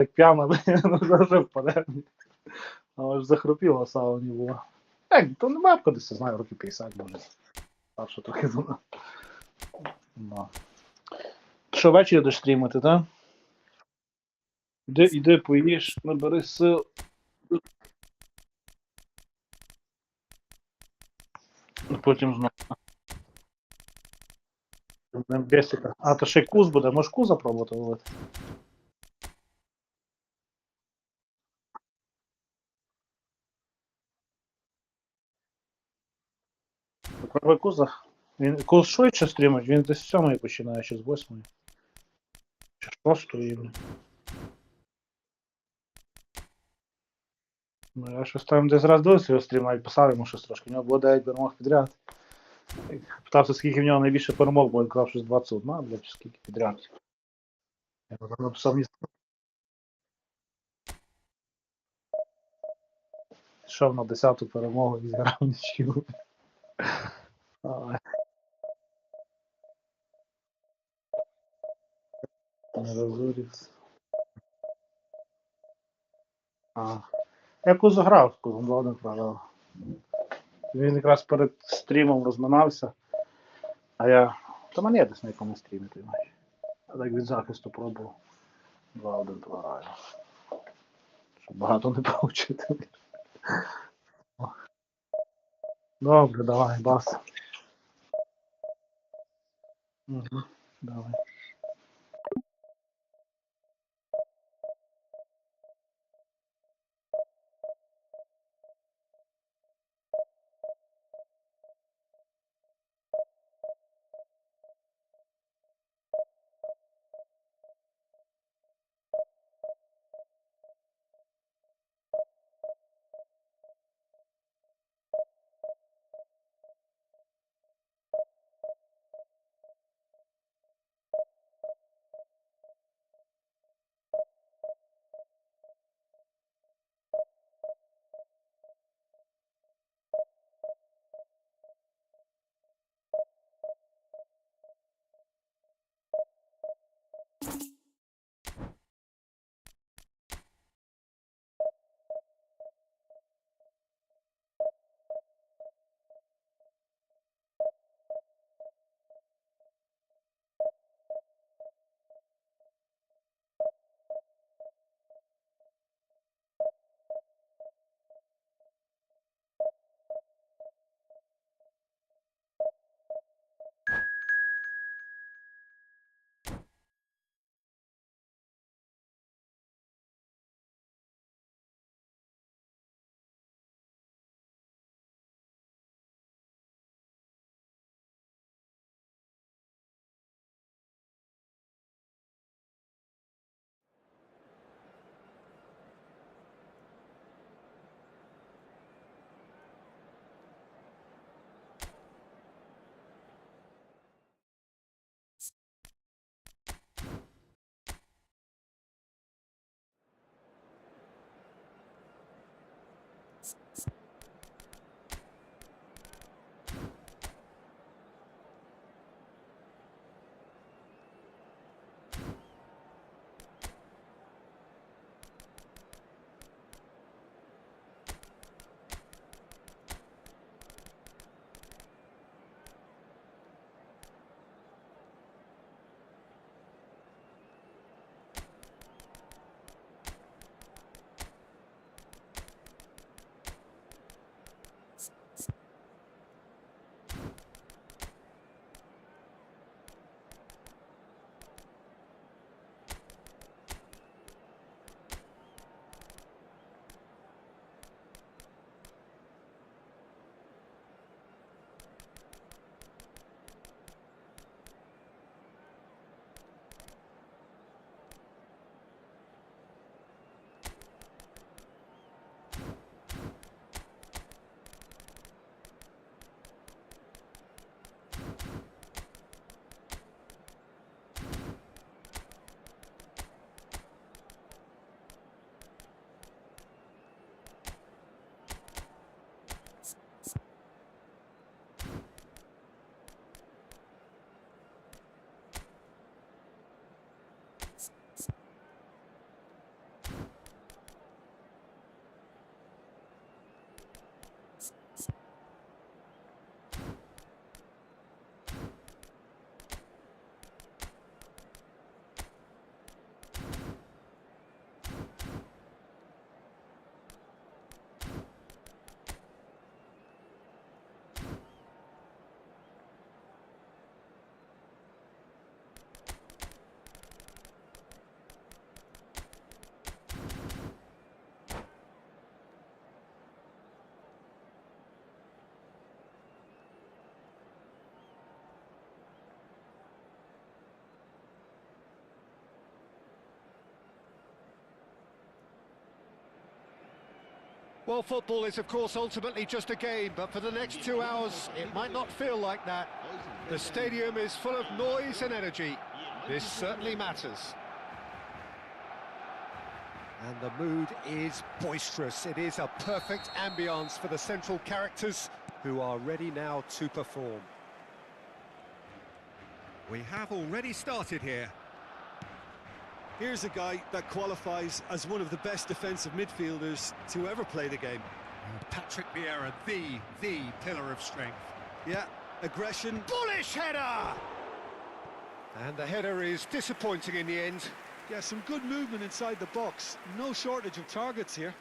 як п'яна, вже впаде. Але ж захропіло, сало не було. То не бабка десь, знаю, років 50, може. Старше трохи за нас. Ну. Що, ввечері будеш стрімити, так? Іди поїж, набери сил. Потім знову. Бесика. А, то ще й куз буде. Можеш куза пробувати ловити? Попробуй куза. Куз швидше стрімить, він десь з 7 починає, чи з 8. Чи з 6. Ну, я щось там десь раз дивився його стрім, навіть писав йому щось трошки. У нього було 9 перемог підряд. Питався, скільки в нього найбільше перемог, бо він казав, щось 21, блядь, чи скільки підряд. Я написав мені. Йшов на 10-ту перемогу і зіграв нічого. Не розурівся. Я кузу грав, з кузом Владом програв. Він якраз перед стрімом розминався, а я... Та мене десь на якомусь стрімі, ти знаєш. Я так від захисту пробував. 2-1 програю. Щоб багато не получити. Добре, давай, бас. Угу, давай. Well, football is, of course, ultimately just a game, but for the next 2 hours, it might not feel like that. The stadium is full of noise and energy. This certainly matters. And the mood is boisterous. It is a perfect ambience for the central characters who are ready now to perform. We have already started here. Here's a guy that qualifies as one of the best defensive midfielders to ever play the game. Patrick Vieira, the pillar of strength. Yeah, aggression. Bullish header! And the header is disappointing in the end. Yeah, some good movement inside the box. No shortage of targets here.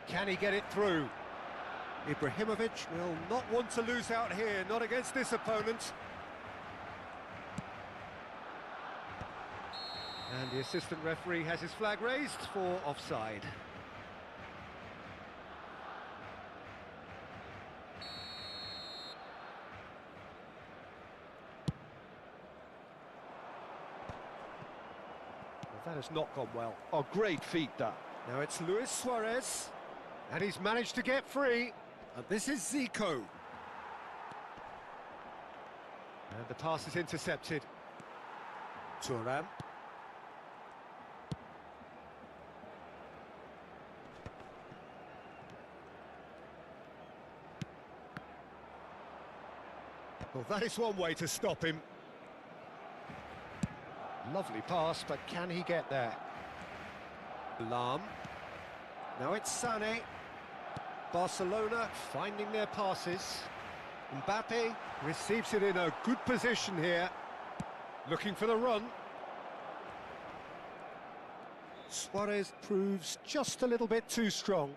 Can he get it through? Ibrahimovic will not want to lose out here, not against this opponent. And the assistant referee has his flag raised for offside. Well, that has not gone well. Oh, great feat, that. Now it's Luis Suarez, and he's managed to get free. And this is Zico. And the pass is intercepted. Thuram. Well, that is one way to stop him. Lovely pass, but can he get there? Lahm. Now it's Sané. Barcelona finding their passes. Mbappe receives it in a good position here. Looking for the run. Suarez proves just a little bit too strong.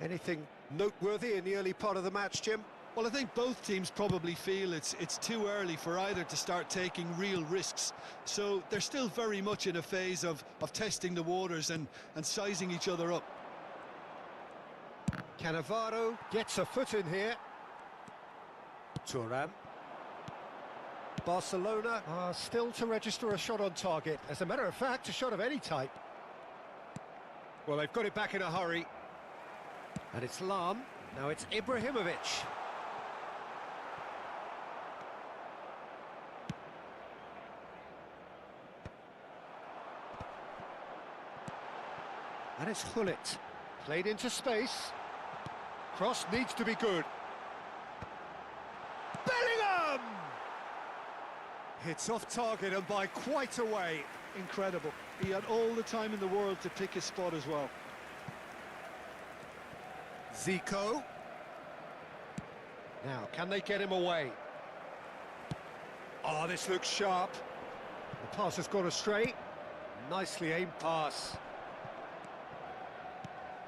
Anything noteworthy in the early part of the match, Jim? Well, I think both teams probably feel it's too early for either to start taking real risks. So they're still very much in a phase of testing the waters and sizing each other up. Cannavaro gets a foot in here. Thuram. Barcelona are still to register a shot on target. As a matter of fact, a shot of any type. Well, they've got it back in a hurry. And it's Lahm. Now it's Ibrahimovic. And it's Gullit. Played into space. Cross needs to be good. Bellingham! It's off target and by quite a way. Incredible. He had all the time in the world to pick his spot as well. Zico. Now, can they get him away? Oh, this looks sharp. The pass has gone astray. Nicely aimed pass.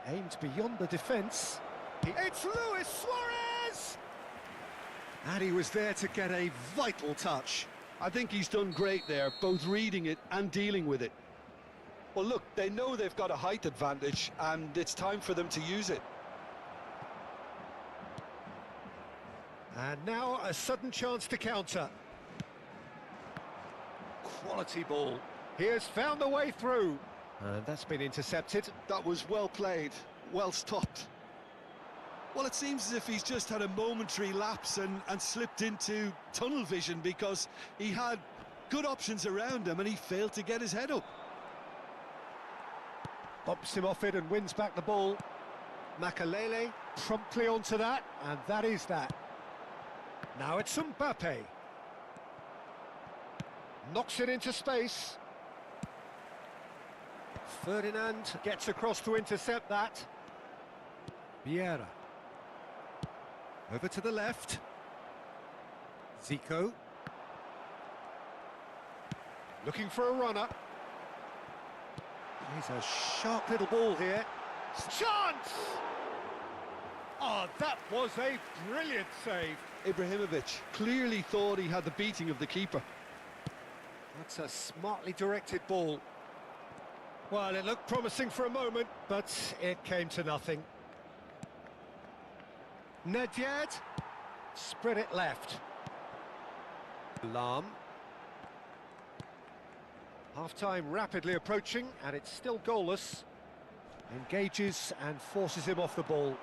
Aimed beyond the defence. It's Luis Suarez! And he was there to get a vital touch. I think he's done great there, both reading it and dealing with it. Well, look, they know they've got a height advantage, and it's time for them to use it. And now a sudden chance to counter. Quality ball. He has found the way through. And that's been intercepted. That was well played, well stopped. Well, it seems as if he's just had a momentary lapse and slipped into tunnel vision because he had good options around him and he failed to get his head up. Bumps him off it and wins back the ball. Makalele promptly onto that, and that is that. Now it's Mbappe. Knocks it into space. Ferdinand gets across to intercept that. Vieira. Over to the left. Zico. Looking for a runner. He's a sharp little ball here. Chance! Oh, that was a brilliant save. Ibrahimovic clearly thought he had the beating of the keeper. That's a smartly directed ball. Well, it looked promising for a moment, but it came to nothing. Nedved. Spread it left. Lahm. Half-time rapidly approaching, and it's still goalless. Engages and forces him off the ball.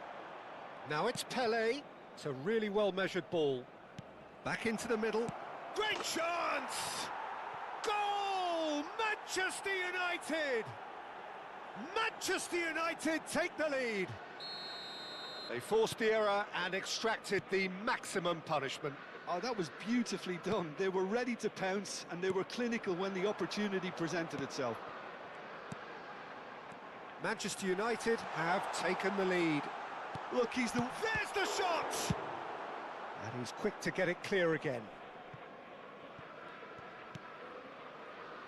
Now it's Pelé. It's a really well-measured ball. Back into the middle. Great chance! Goal! Manchester United! Manchester United take the lead. They forced the error and extracted the maximum punishment. Oh, that was beautifully done. They were ready to pounce, and they were clinical when the opportunity presented itself. Manchester United have taken the lead. Look, he's the... There's the shot! And he's quick to get it clear again.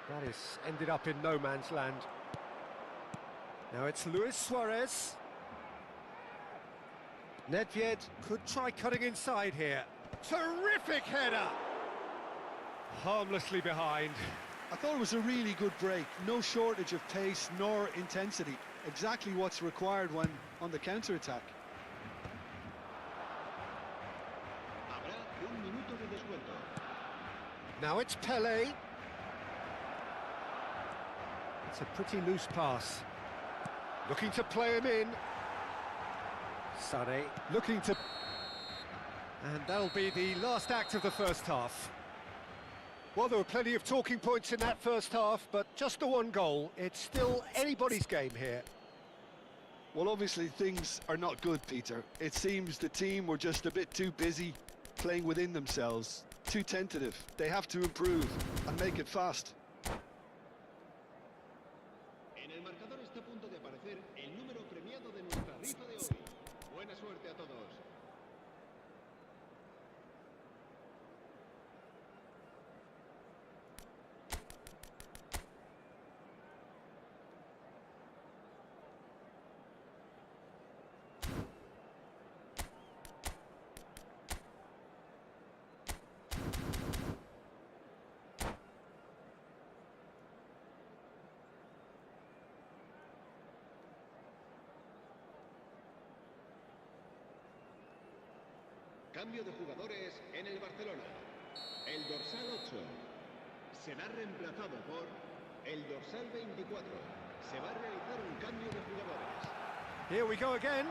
That has ended up in no man's land. Now it's Luis Suarez. Nedved could try cutting inside here. Terrific header! Harmlessly behind. I thought it was a really good break. No shortage of pace nor intensity. Exactly what's required when on the counter-attack. Now it's Pelé. It's a pretty loose pass. Looking to play him in. Sané looking to... And that'll be the last act of the first half. Well, there were plenty of talking points in that first half, but just the one goal. It's still anybody's game here. Well, obviously things are not good, Peter. It seems the team were just a bit too busy playing within themselves, too tentative. They have to improve and make it fast. En el marcador está a punto de aparecer el número premiado de nuestra rifa de hoy. Buena suerte a todos. Cambio de jugadores en el Barcelona. El dorsal 8 será reemplazado por el dorsal 24. Se va a realizar un cambio de jugadores. Here we go again.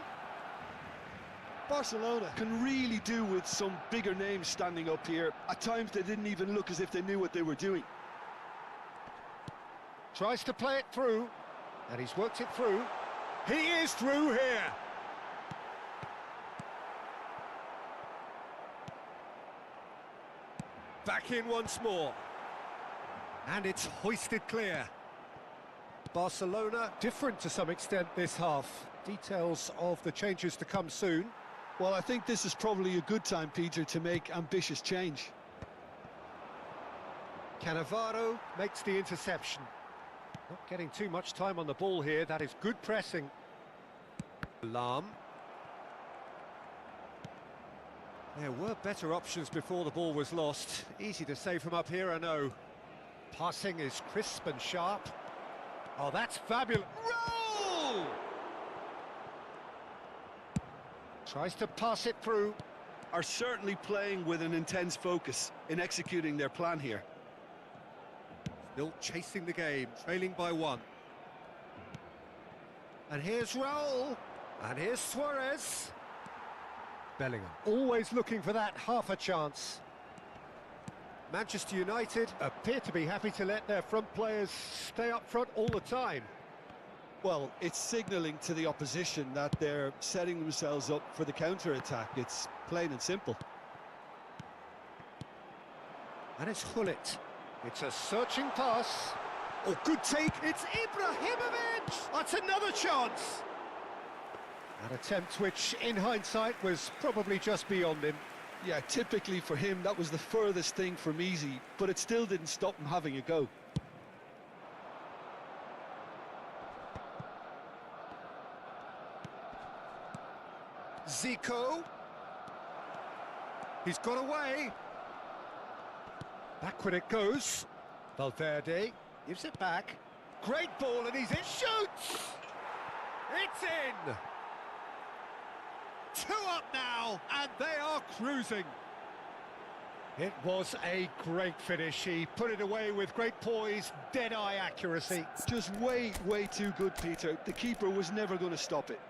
Barcelona can really do with some bigger names standing up here. At times they didn't even look as if they knew what they were doing. Tries to play it through, and he's worked it through. He is through here. Back in once more. And it's hoisted clear. Barcelona different to some extent this half. Details of the changes to come soon. Well, I think this is probably a good time, Peter, to make ambitious change. Cannavaro makes the interception. Not getting too much time on the ball here. That is good pressing. Lahm. There were better options before the ball was lost. Easy to say from up here, I know. Passing is crisp and sharp. Oh, that's fabulous. Roll! Tries to pass it through. Are certainly playing with an intense focus in executing their plan here. Still chasing the game, trailing by one. And here's Raul. And here's Suarez. Bellingham always looking for that half a chance. Manchester United appear to be happy to let their front players stay up front all the time. Well, it's signalling to the opposition that they're setting themselves up for the counter-attack. It's plain and simple. And it's Hullet. It's a searching pass. Oh, good take. It's Ibrahimovic. That's another chance. An attempt which, in hindsight, was probably just beyond him. Yeah, typically for him, that was the furthest thing from easy, but it still didn't stop him having a go. Zico. He's got away. Backward it goes. Valverde gives it back. Great ball, and he's in. Shoots! It's in! 2 up now, and they are cruising. It was a great finish. He put it away with great poise, dead-eye accuracy. Just way too good, Peter. The keeper was never going to stop it.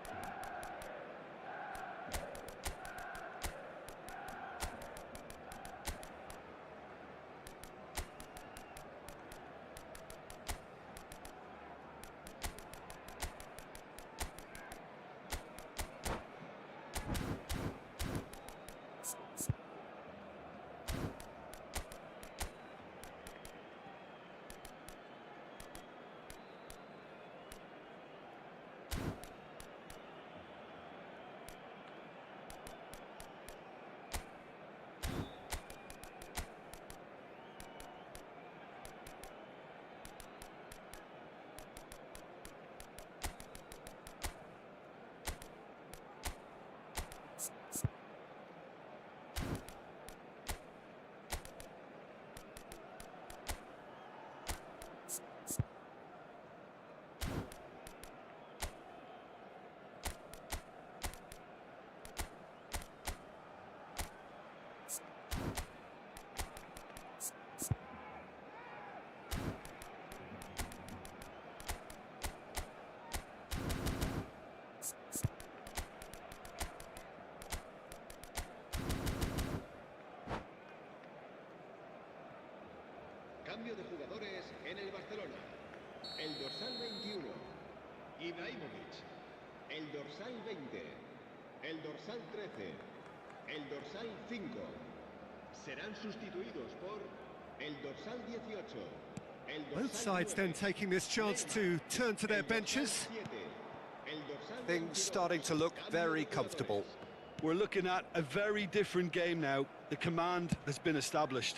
Cambio de jugadores en el Barcelona. El dorsal 21, Ibrahimovic. El dorsal 20, el dorsal 13, el dorsal 5. Serán sustituidos por el dorsal 18. El dorsal Both sides 9, then taking this chance to turn to their el dorsal benches. 7, el dorsal Things 22. starting to look Cambio very de comfortable. jugadores. We're looking at a very different game now. The command has been established.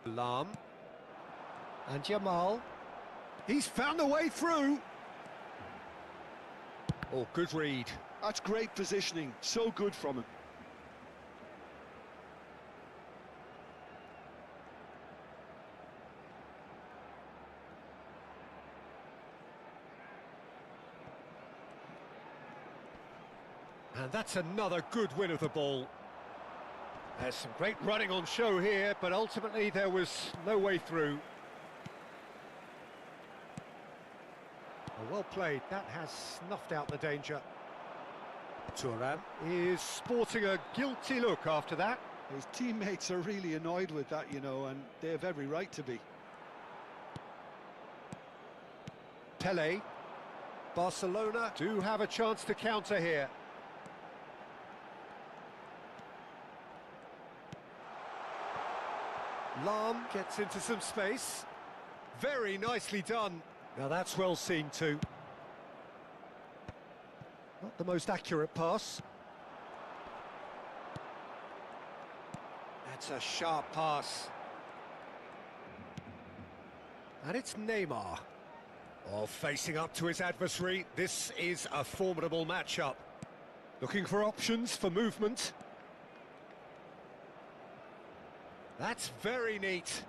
Lam. And Jamal. He's found a way through. Oh, good read. That's great positioning. So good from him. And that's another good win of the ball. There's some great running on show here, but ultimately there was no way through. Oh, well played. That has snuffed out the danger. Thuram is sporting a guilty look after that. His teammates are really annoyed with that, you know, and they have every right to be. Pele. Barcelona do have a chance to counter here. Lam gets into some space. Very nicely done. Now that's well seen too. Not the most accurate pass. That's a sharp pass. And it's Neymar. Oh, facing up to his adversary. This is a formidable matchup. Looking for options for movement. That's very neat.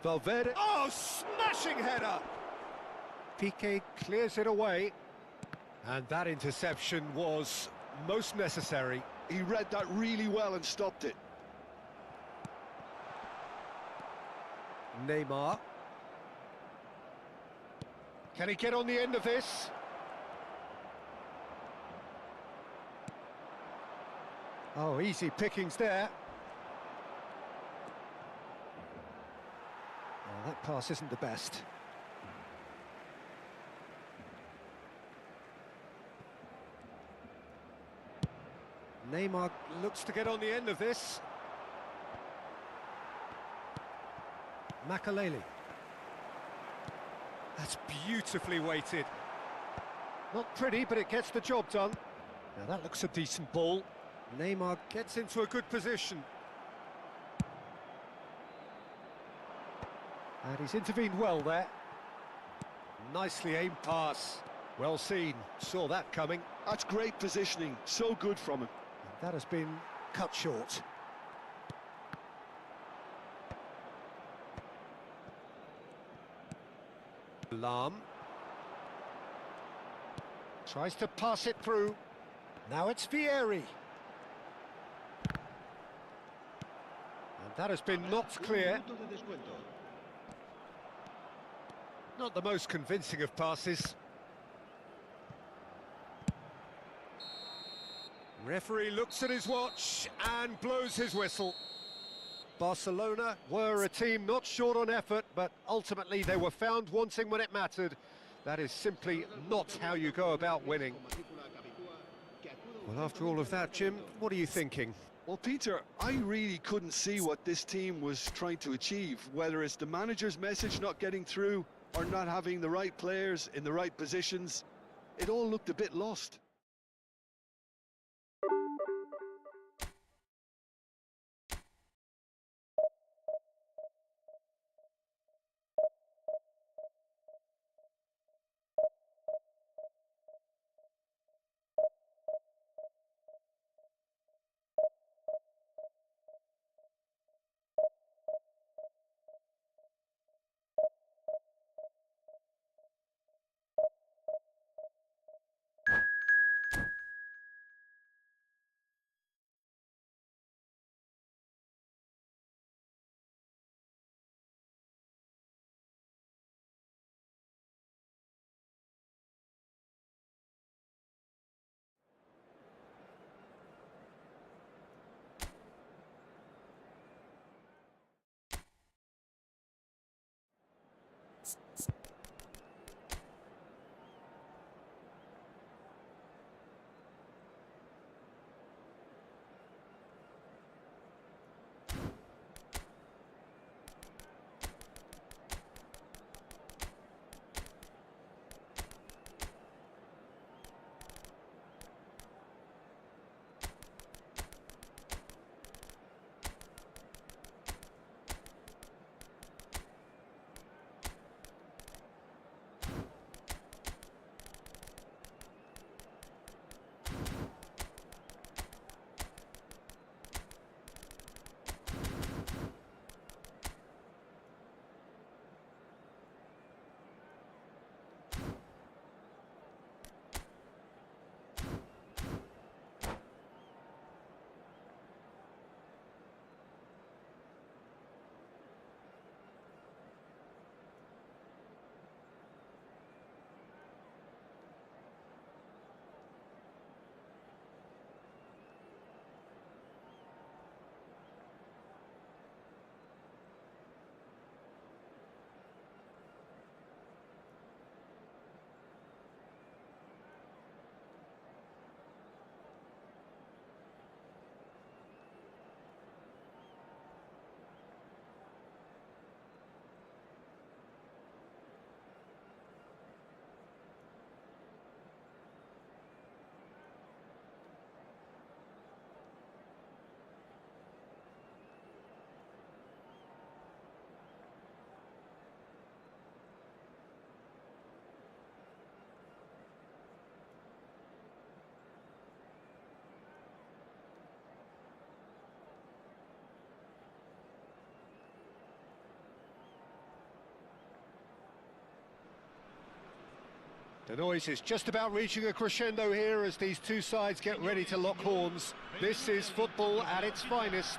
Valverde. Oh, smashing header! Piqué clears it away. And that interception was most necessary. He read that really well and stopped it. Neymar. Can he get on the end of this? Oh, easy pickings there. Oh, that pass isn't the best. Neymar looks to get on the end of this. Makaleli. That's beautifully weighted. Not pretty, but it gets the job done. Now that looks a decent ball. Neymar gets into a good position. And he's intervened well there. Nicely aimed pass. Well seen. Saw that coming. That's great positioning. So good from him. And that has been cut short. Lam. Tries to pass it through. Now it's Vieri. And that has been knocked clear. Un minuto de descuento. Not the most convincing of passes. Referee looks at his watch and blows his whistle. Barcelona were a team not short on effort, but ultimately they were found wanting when it mattered. That is simply not how you go about winning. Well, after all of that, Jim, what are you thinking? Well, Peter, I really couldn't see what this team was trying to achieve, whether it's the manager's message not getting through or not having the right players in the right positions. It all looked a bit lost. The noise is just about reaching a crescendo here as these two sides get ready to lock horns. This is football at its finest.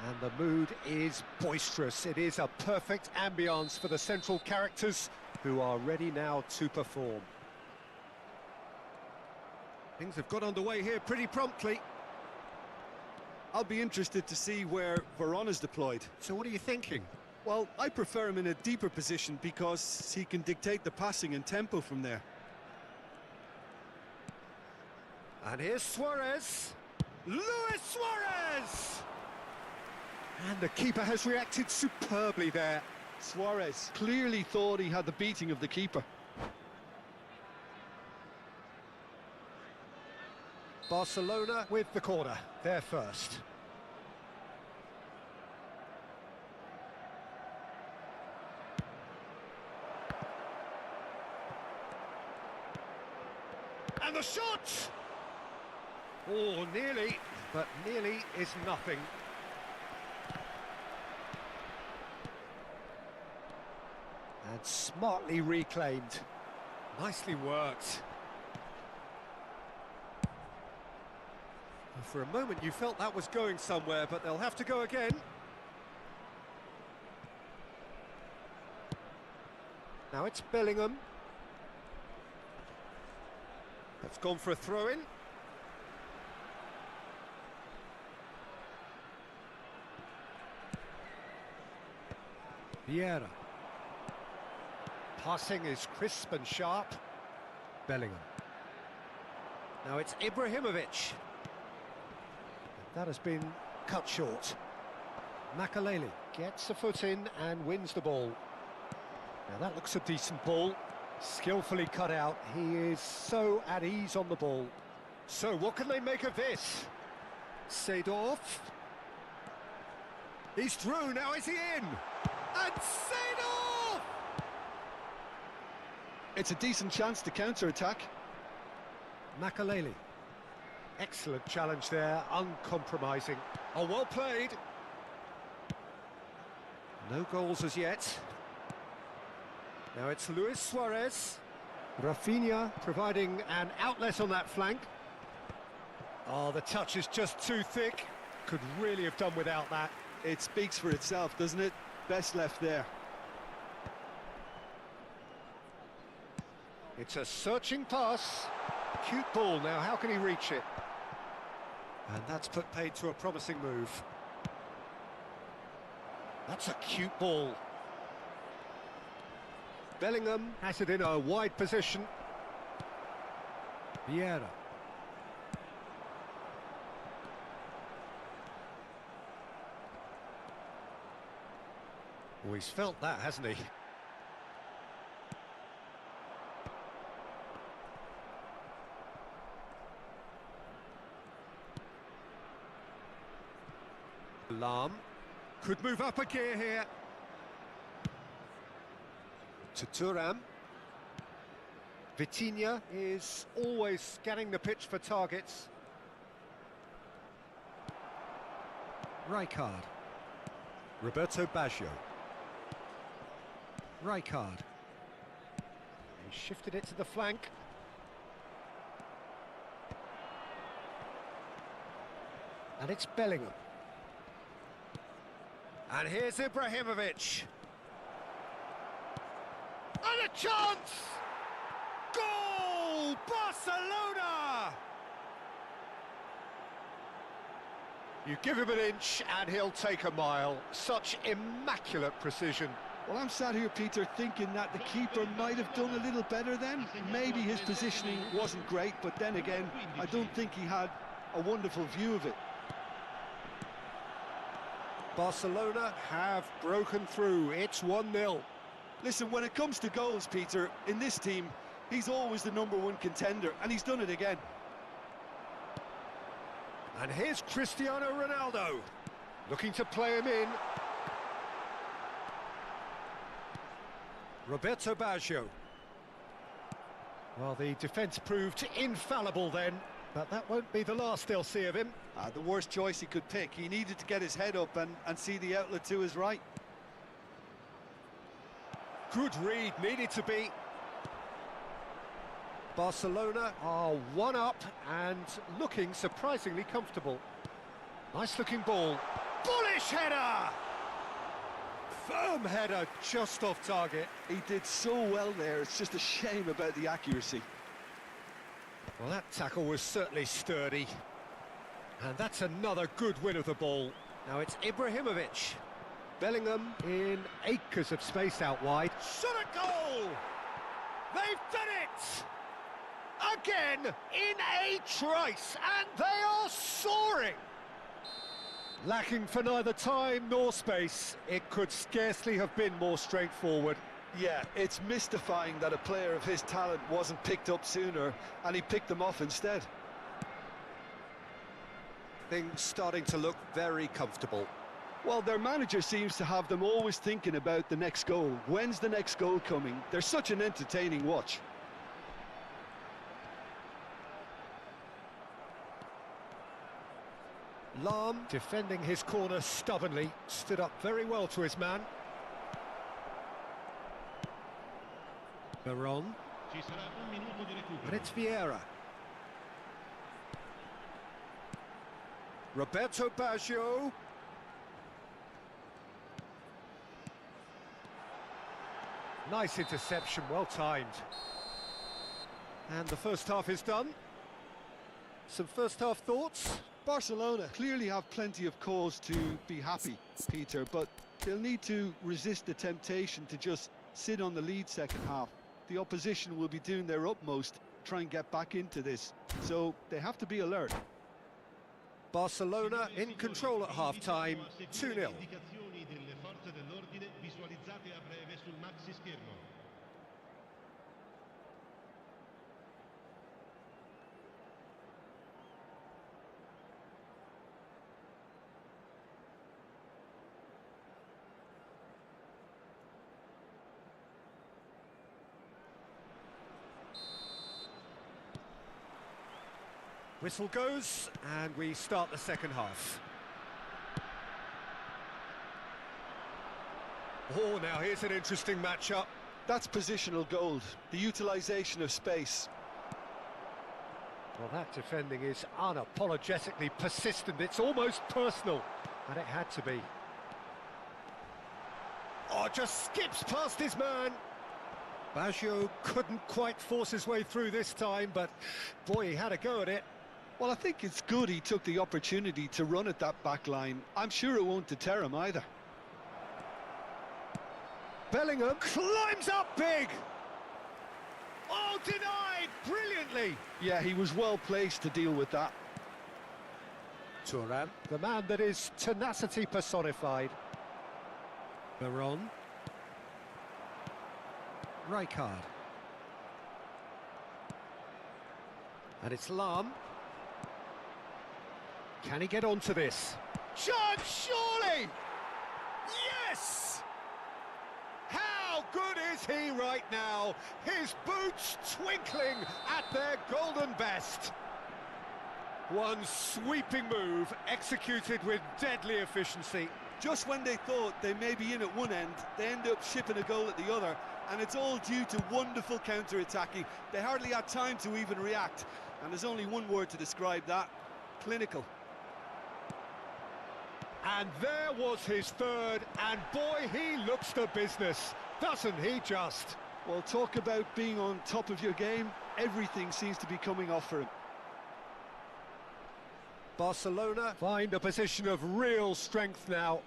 And the mood is boisterous. It is a perfect ambience for the central characters who are ready now to perform. Things have got underway here pretty promptly. I'll be interested to see where Vorona's deployed. So what are you thinking? Well, I prefer him in a deeper position because he can dictate the passing and tempo from there. And here's Suarez. Luis Suarez! And the keeper has reacted superbly there. Suarez clearly thought he had the beating of the keeper. Barcelona with the corner, they're first. And the shot! Oh, nearly, but nearly is nothing. And smartly reclaimed. Nicely worked. For a moment you felt that was going somewhere, but they'll have to go again. Now it's Bellingham. That's gone for a throw-in. Vieira. Passing is crisp and sharp. Bellingham. Now it's Ibrahimovic. That has been cut short. Makaleli gets a foot in and wins the ball. Now that looks a decent ball. Skillfully cut out. He is so at ease on the ball. So what can they make of this? Seedorf. He's through, now is he in? And Seedorf! It's a decent chance to counter-attack. Makaleli. Excellent challenge there, uncompromising. Oh, well played. No goals as yet. Now it's Luis Suarez. Rafinha providing an outlet on that flank. Oh, the touch is just too thick. Could really have done without that. It speaks for itself, doesn't it? Best left there. It's a searching pass. Cute ball now, how can he reach it? And that's put paid to a promising move. That's a cute ball. Bellingham has it in a wide position. Vieira. Oh, he's felt that, hasn't he? Lahm could move up a gear here. To Thuram. Vitinha is always scanning the pitch for targets. Rijkaard. Roberto Baggio. Rijkaard. He shifted it to the flank. And it's Bellingham. And here's Ibrahimovic. And a chance! Goal! Barcelona! You give him an inch and he'll take a mile. Such immaculate precision. Well, I'm sat here, Peter, thinking that the keeper might have done a little better then. Maybe his positioning wasn't great, but then again, I don't think he had a wonderful view of it. Barcelona have broken through. It's 1-0. Listen, when it comes to goals, Peter, in this team, he's always the #1 contender, and he's done it again. And here's Cristiano Ronaldo, looking to play him in. Roberto Baggio. Well, the defence proved infallible then, but that won't be the last they'll see of him. The worst choice he could pick. He needed to get his head up and see the outlet to his right. Good read, needed to be. Barcelona are 1 up and looking surprisingly comfortable. Nice looking ball. Bullish header! Firm header just off target. He did so well there, it's just a shame about the accuracy. Well, that tackle was certainly sturdy. And that's another good win of the ball. Now it's Ibrahimovic. Bellingham in acres of space out wide. Shot a goal! They've done it! Again, in a trice, and they are soaring! Lacking for neither time nor space, it could scarcely have been more straightforward. Yeah, it's mystifying that a player of his talent wasn't picked up sooner, and he picked them off instead. Things starting to look very comfortable. Well, their manager seems to have them always thinking about the next goal. When's the next goal coming? They're such an entertaining watch. Lahm, defending his corner stubbornly, stood up very well to his man. Veron. Ci sarà un minuto di But recupero. it's Vieira. Roberto Baggio. Nice interception, well timed. And the first half is done. Some first half thoughts? Barcelona clearly have plenty of cause to be happy, Peter, but they'll need to resist the temptation to just sit on the lead second half. The opposition will be doing their utmost to try and get back into this, so they have to be alert. Barcelona in control at half-time, 2-0. Indicazioni delle forze dell'ordine visualizzate a breve sul maxi schermo. Whistle goes, and we start the second half. Oh, now here's an interesting matchup. That's positional gold, the utilisation of space. Well, that defending is unapologetically persistent. It's almost personal, and it had to be. Oh, just skips past his man. Baggio couldn't quite force his way through this time, but boy, he had a go at it. Well, I think it's good he took the opportunity to run at that back line. I'm sure it won't deter him either. Bellingham climbs up big. Oh, denied brilliantly. Yeah, he was well placed to deal with that. Thuram, the man that is tenacity personified. Veron. Rijkaard. And it's Lahm. Can he get onto this? Chance, surely! Yes! How good is he right now? His boots twinkling at their golden best. One sweeping move, executed with deadly efficiency. Just when they thought they may be in at one end, they end up shipping a goal at the other, and it's all due to wonderful counter-attacking. They hardly had time to even react, and there's only one word to describe that: clinical. And there was his third, and boy, he looks the business, doesn't he just? Well, talk about being on top of your game. Everything seems to be coming off for him. Barcelona find a position of real strength now.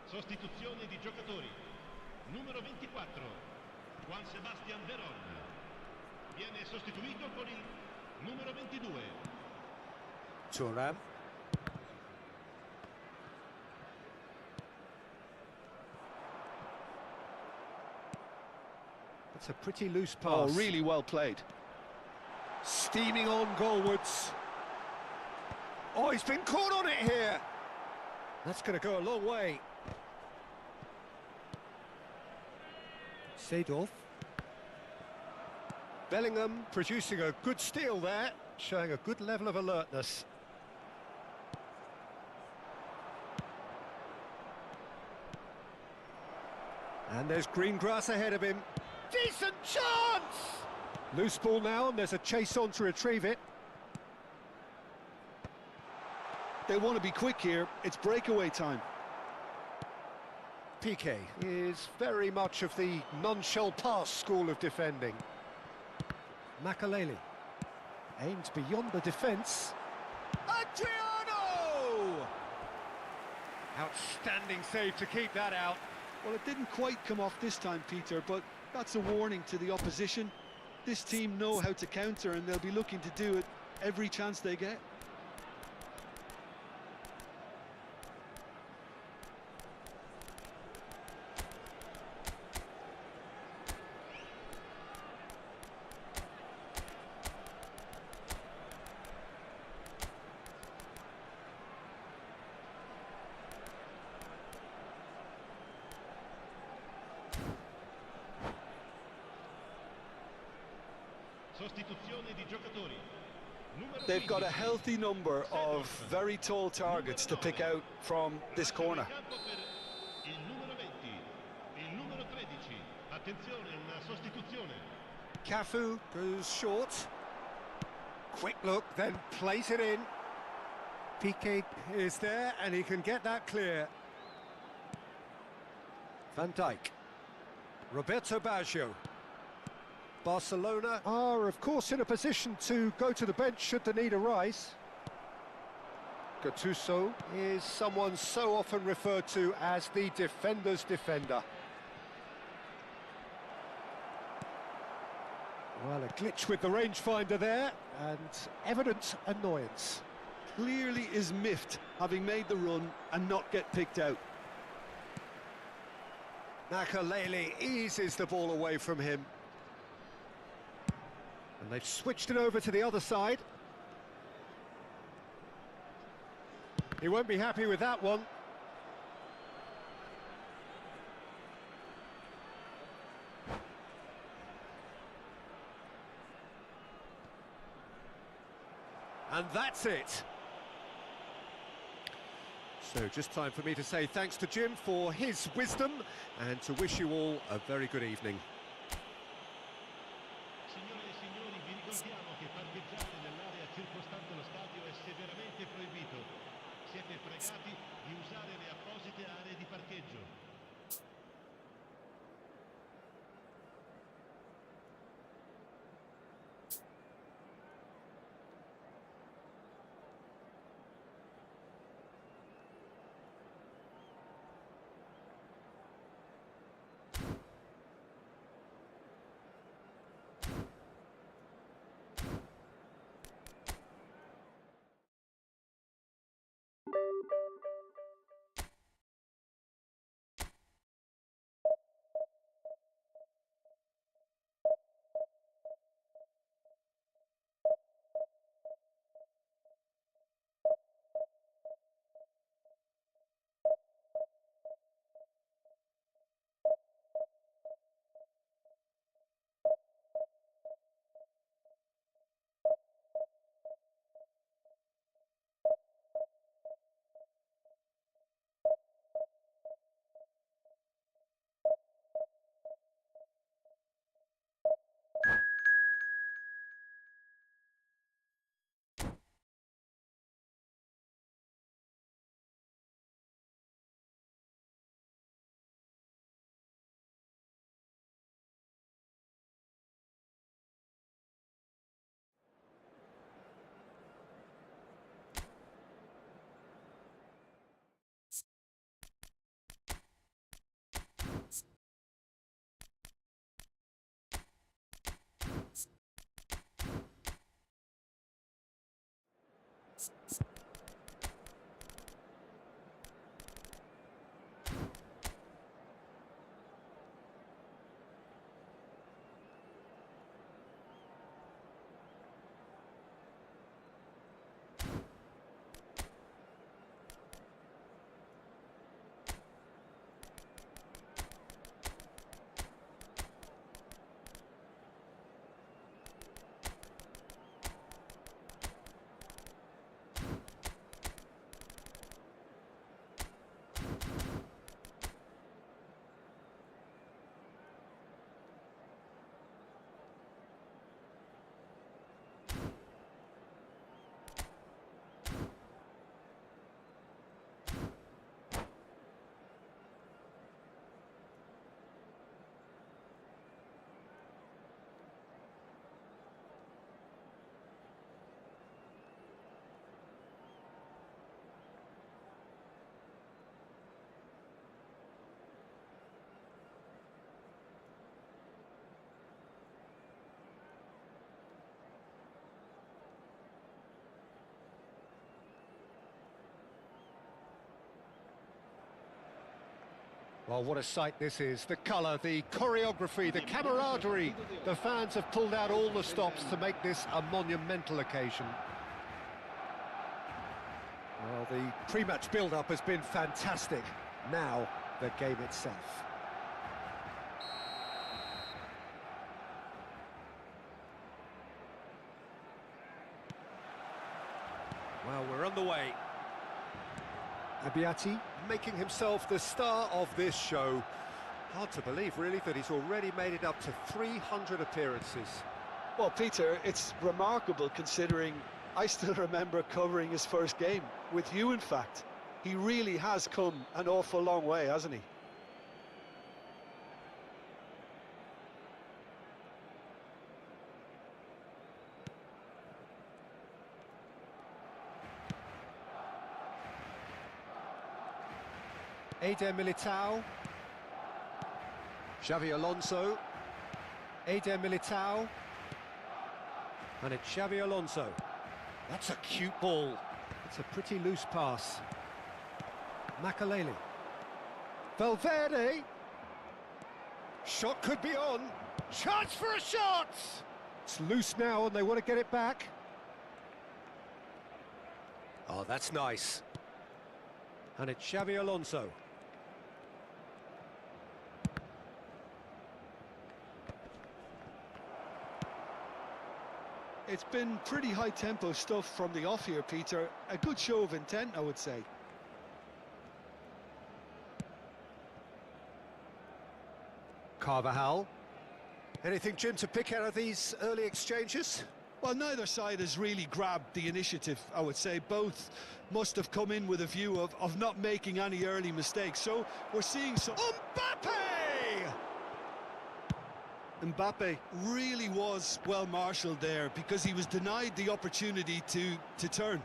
Sostituzione di giocatori. Numero 24, Juan Sebastian Veron. Viene sostituito con il numero 22. Thuram. That's a pretty loose pass. Oh, really well played. Steaming on goalwards. Oh, he's been caught on it here. That's going to go a long way. Seedorf. Bellingham producing a good steal there, showing a good level of alertness. And there's green grass ahead of him. Decent chance! Loose ball now, and there's a chase on to retrieve it. They want to be quick here. It's breakaway time. Piqué is very much of the non-shall-pass school of defending. Makaleli aimed beyond the defence. Adriano! Outstanding save to keep that out. Well, it didn't quite come off this time, Peter, but that's a warning to the opposition. This team know how to counter, and they'll be looking to do it every chance they get. Sostituzione di giocatori. Numero They've got a 15, healthy number of Seedorf. very tall targets to pick out from this corner. Il numero 20, il numero 13. Attenzione, una sostituzione. Cafu goes short. Quick look, then plays it in. Piqué is there, and he can get that clear. Van Dijk. Roberto Baggio. Barcelona are, of course, in a position to go to the bench should the need arise. Gattuso is someone so often referred to as the defender's defender. Well, a glitch with the rangefinder there, and evident annoyance. Clearly is miffed, having made the run and not get picked out. Makelele eases the ball away from him. And they've switched it over to the other side. He won't be happy with that one. And that's it. So just time for me to say thanks to Jim for his wisdom and to wish you all a very good evening. Signore e signori, vi ricordiamo che parcheggiare nell'area circostante lo stadio è severamente proibito. Siete pregati di usare le apposite aree di parcheggio. Well, what a sight this is. The colour, the choreography, the camaraderie. The fans have pulled out all the stops to make this a monumental occasion. Well, the pre-match build-up has been fantastic. Now, the game itself. They're on the way. Abiati making himself the star of this show. Hard to believe, really, that he's already made it up to 300 appearances. Well, Peter, it's remarkable considering I still remember covering his first game, with you in fact. He really has come an awful long way, hasn't he? Eder Militao. Xavi Alonso. Eder Militao. And it's Xavi Alonso. That's a cute ball. It's a pretty loose pass. Makaleli. Valverde. Shot could be on. Chance for a shot! It's loose now and they want to get it back. Oh, that's nice. And it's Xavi Alonso. It's been pretty high-tempo stuff from the off here, Peter. A good show of intent, I would say. Carvajal. Anything, Jim, to pick out of these early exchanges? Well, neither side has really grabbed the initiative, I would say. Both must have come in with a view of not making any early mistakes. So we're seeing some... Mbappe! Mbappe really was well marshalled there because he was denied the opportunity to turn.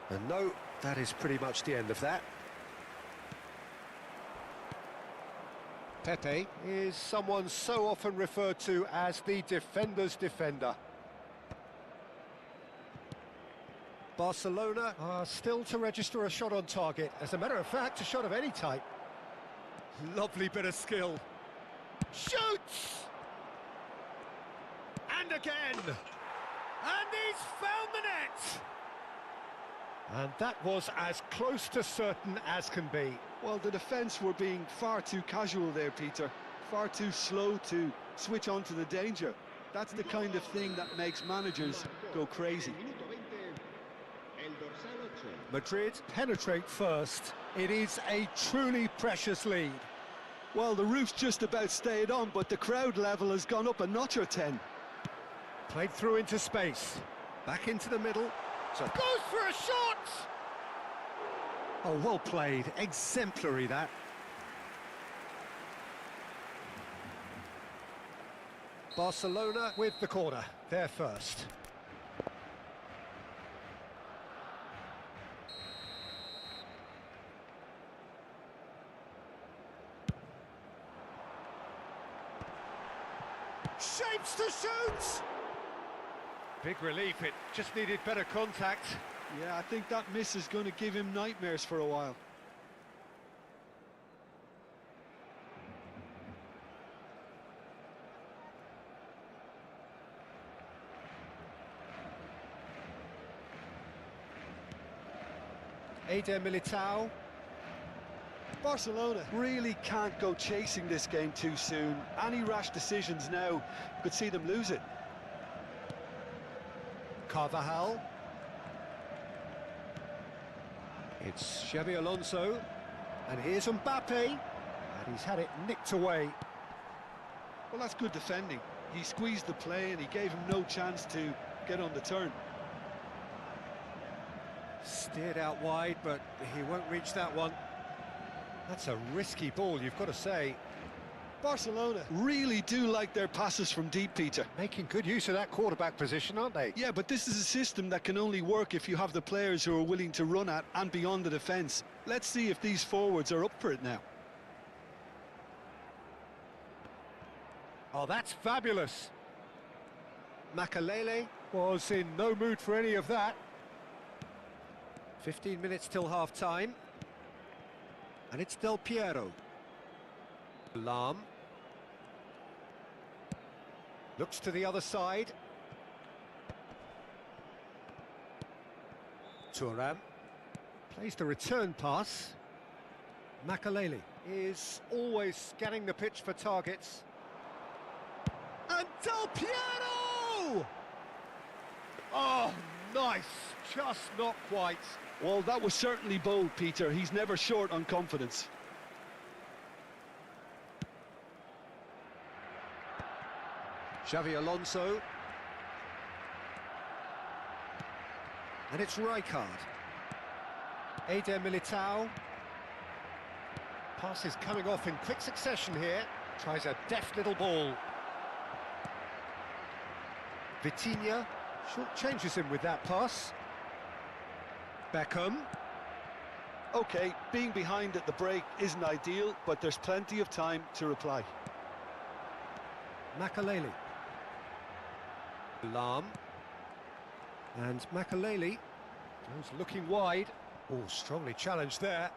And no, that is pretty much the end of that. Pepe is someone so often referred to as the defender's defender. Barcelona are still to register a shot on target. As a matter of fact, a shot of any type. Lovely bit of skill. Shoots! And again! And he's found the net! And that was as close to certain as can be. Well, the defence were being far too casual there, Peter. Far too slow to switch on to the danger. That's the kind of thing that makes managers go crazy. Madrid penetrate first. It is a truly precious lead. Well, the roof's just about stayed on, but the crowd level has gone up a notch or 10. Played through into space. Back into the middle. So goes for a shot! Oh, well played. Exemplary, that. Barcelona with the corner. They're first. Shapes to shoot! Big relief, it just needed better contact. Yeah, I think that miss is going to give him nightmares for a while. Eder Militao. Barcelona really can't go chasing this game too soon. Any rash decisions now could see them lose it. Carvajal. It's Xavi Alonso. And here's Mbappe. And he's had it nicked away. Well, that's good defending. He squeezed the play and he gave him no chance to get on the turn. Steered out wide, but he won't reach that one. That's a risky ball, you've got to say. Barcelona really do like their passes from deep, Peter. Making good use of that quarterback position, aren't they? Yeah, but this is a system that can only work if you have the players who are willing to run at and beyond the defence. Let's see if these forwards are up for it now. Oh, that's fabulous. Makaleli was in no mood for any of that. 15 minutes till half-time. And it's Del Piero. Lahm. Looks to the other side. Thuram. Plays the return pass. Makaleli is always scanning the pitch for targets. And Del Piero! Oh, nice. Just not quite. Well, that was certainly bold, Peter. He's never short on confidence. Xavi Alonso. And it's Rijkaard. Eder Militao. Passes coming off in quick succession here. Tries a deft little ball. Vitinha short changes him with that pass. Beckham. OK, being behind at the break isn't ideal, but there's plenty of time to reply. Makaleli. Lahm. And Makaleli goes looking wide. Oh, strongly challenged there.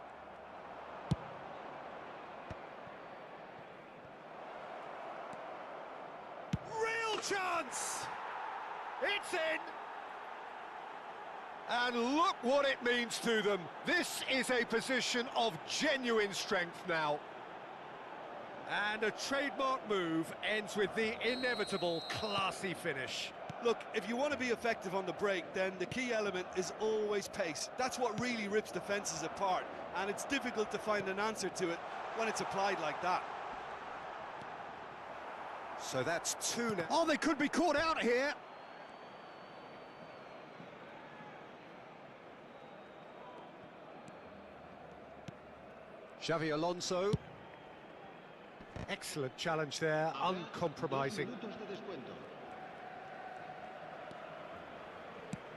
Real chance! It's in! And look what it means to them. This is a position of genuine strength now. And a trademark move ends with the inevitable classy finish. Look, if you want to be effective on the break, then the key element is always pace. That's what really rips defences apart, and it's difficult to find an answer to it when it's applied like that. So that's 2 now. Oh, they could be caught out here. Xavi Alonso. Excellent challenge there, uncompromising.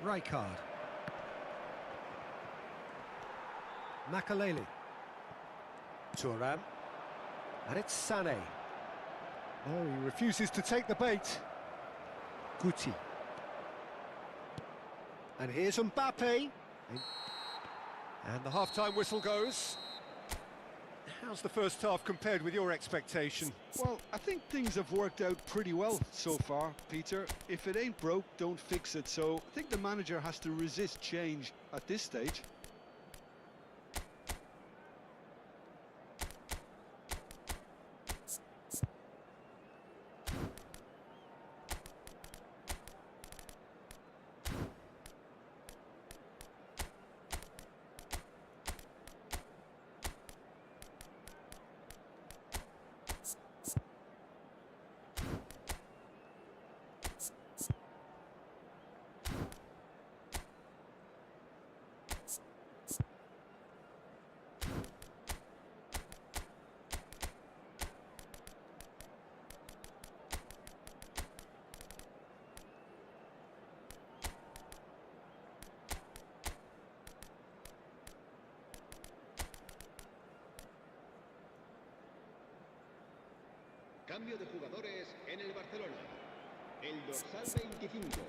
Rijkaard. Makaleli. Thuram. And it's Sané. Oh, he refuses to take the bait. Guti. And here's Mbappe. And the half-time whistle goes. How's the first half compared with your expectation? Well, I think things have worked out pretty well so far, Peter. If it ain't broke, don't fix it. So I think the manager has to resist change at this stage. Cambio de jugadores en el Barcelona. El dorsal 25,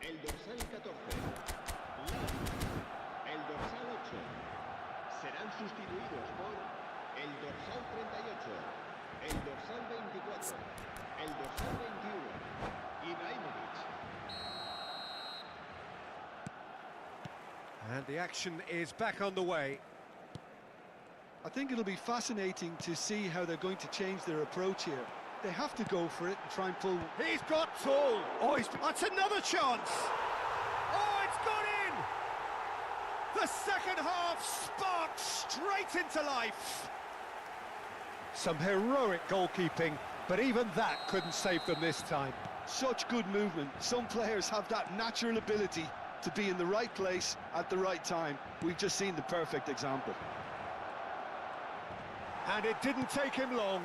el dorsal 14, el dorsal 8. Serán sustituidos por el dorsal 38, el dorsal 24, el dorsal 21, Ibrahimovic. And the action is back on the way. I think it'll be fascinating to see how they're going to change their approach here. They have to go for it and try and pull. He's got tall. Oh, that's another chance. Oh, it's gone in. The second half sparked straight into life. Some heroic goalkeeping, but even that couldn't save them this time. Such good movement. Some players have that natural ability to be in the right place at the right time. We've just seen the perfect example. And it didn't take him long.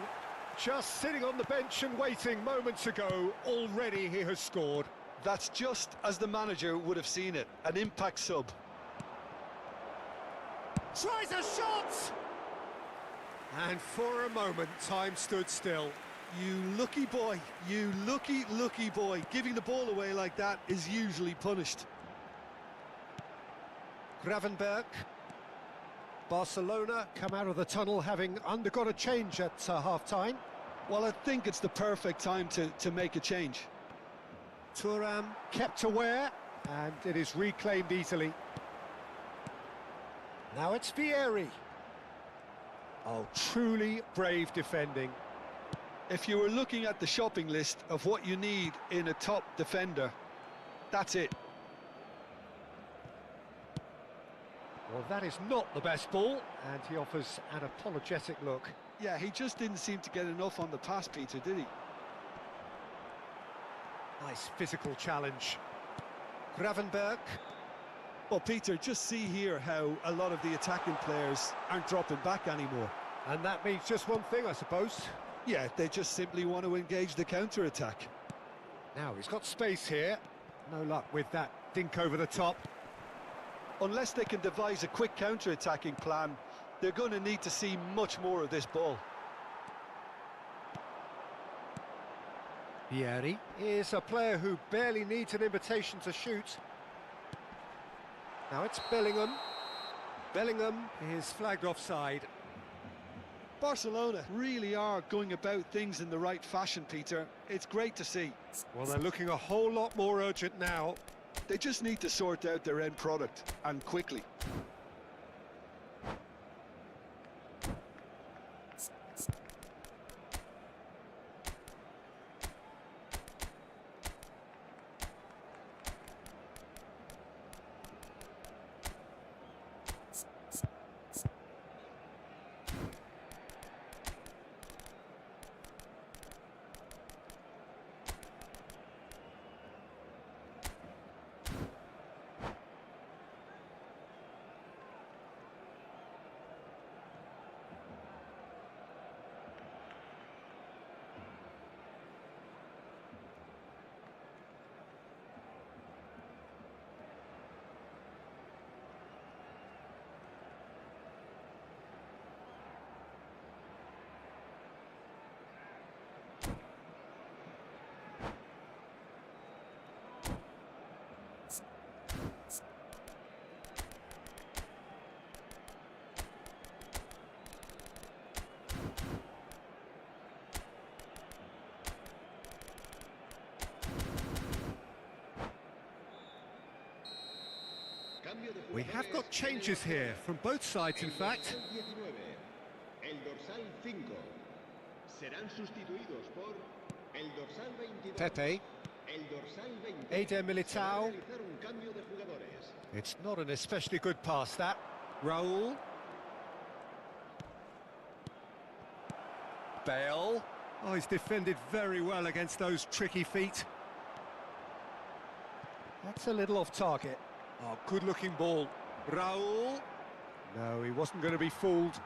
Just sitting on the bench and waiting moments ago, already he has scored. That's just as the manager would have seen it, an impact sub. Tries a shot! And for a moment, time stood still. You lucky boy, you lucky boy. Giving the ball away like that is usually punished. Gravenberch. Barcelona come out of the tunnel having undergone a change at half-time. Well, I think it's the perfect time to make a change. Thuram kept aware, and it is reclaimed easily. Now it's Vieri. Oh, truly brave defending. If you were looking at the shopping list of what you need in a top defender, that's it. Well, that is not the best ball, and he offers an apologetic look. Yeah, he just didn't seem to get enough on the pass, Peter, did he? Nice physical challenge. Gravenberg. Well, Peter, just see here how a lot of the attacking players aren't dropping back anymore. And that means just one thing, I suppose. Yeah, they just simply want to engage the counter-attack. Now, he's got space here. No luck with that dink over the top. Unless they can devise a quick counter-attacking plan, they're going to need to see much more of this ball. Vieri is a player who barely needs an invitation to shoot. Now it's Bellingham. Bellingham is flagged offside. Barcelona really are going about things in the right fashion, Peter. It's great to see. Well, they're looking a whole lot more urgent now. They just need to sort out their end product, and quickly. We have got changes here, from both sides in fact. El dorsal 5 serán sustituidos por el dorsal 22. Pepe. El dorsal 20. Eder Militao. Realizar un cambio de jugadores. It's not an especially good pass, that. Raul. Bale. Oh, he's defended very well against those tricky feet. That's a little off target. Oh, good-looking ball. Raul. No, he wasn't going to be fooled.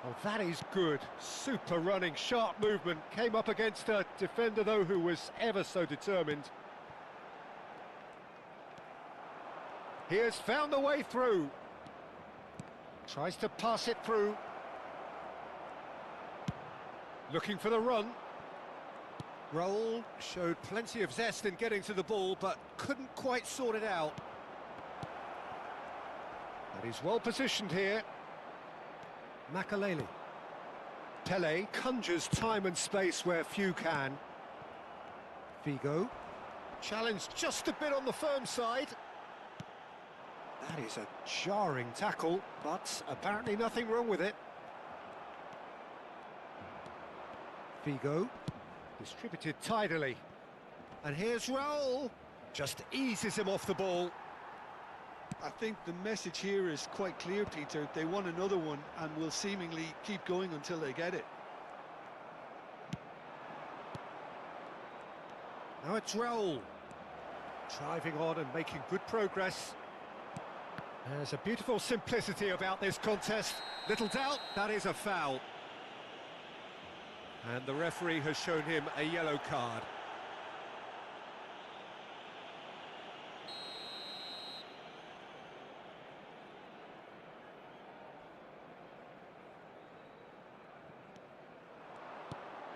Oh, that is good. Super running, sharp movement. Came up against a defender, though, who was ever so determined. He has found the way through. Tries to pass it through. Looking for the run. Raul showed plenty of zest in getting to the ball, but couldn't quite sort it out. But he's well positioned here. Makaleli. Pele conjures time and space where few can. Figo. Challenged just a bit on the firm side. That is a jarring tackle, but apparently nothing wrong with it. Figo. Distributed tidily. And here's Raul. Just eases him off the ball. I think the message here is quite clear, Peter. They want another one and will seemingly keep going until they get it. Now it's Raul. Driving on and making good progress. There's a beautiful simplicity about this contest. Little doubt, that is a foul. And the referee has shown him a yellow card.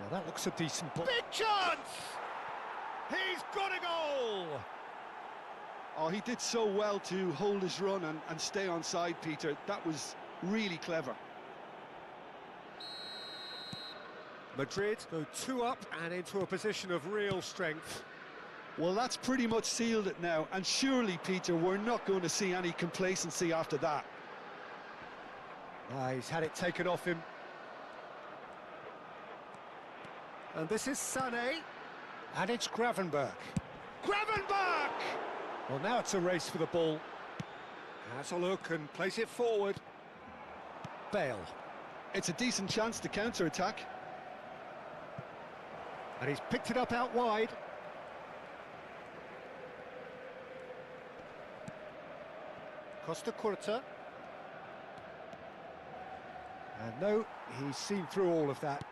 Now that looks a decent ball. Big chance! He's got a goal! Oh, he did so well to hold his run and stay on side, Peter. That was really clever. Madrid go 2 up and into a position of real strength. Well, that's pretty much sealed it now, and surely, Peter, we're not going to see any complacency after that. He's had it taken off him. And this is Sané. And it's Gravenberch. Gravenberch! Well, now it's a race for the ball. Has a look and plays it forward. Bale. It's a decent chance to counter-attack. And he's picked it up out wide. Costa Curta. And no, he's seen through all of that.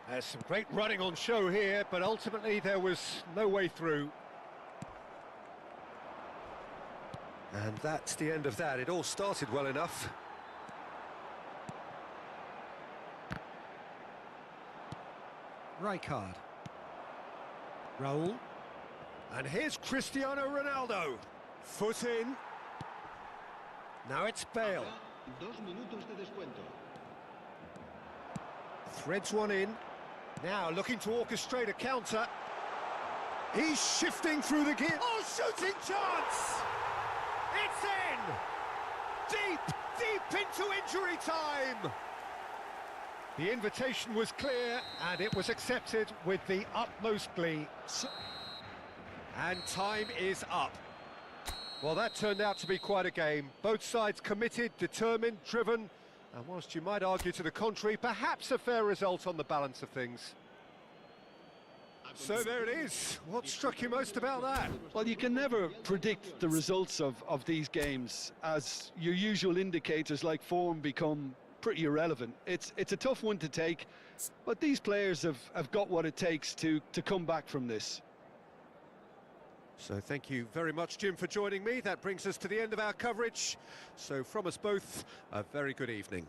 There's some great running on show here, but ultimately there was no way through. And that's the end of that. It all started well enough. Rijkaard. Raul. And here's Cristiano Ronaldo. Foot in. Now it's Bale. 2 minutos de descuento. Threads one in. Now looking to orchestrate a counter. He's shifting through the gear. Oh, shooting chance! It's in! Deep into injury time! The invitation was clear and it was accepted with the utmost glee. And time is up. Well, that turned out to be quite a game. Both sides committed, determined, driven, and whilst you might argue to the contrary, perhaps a fair result on the balance of things. So there it is. What struck you most about that? Well, you can never predict the results of these games, as your usual indicators like form become pretty irrelevant. It's a tough one to take, but these players have got what it takes to come back from this. So thank you very much, Jim, for joining me. That brings us to the end of our coverage. So from us both, a very good evening.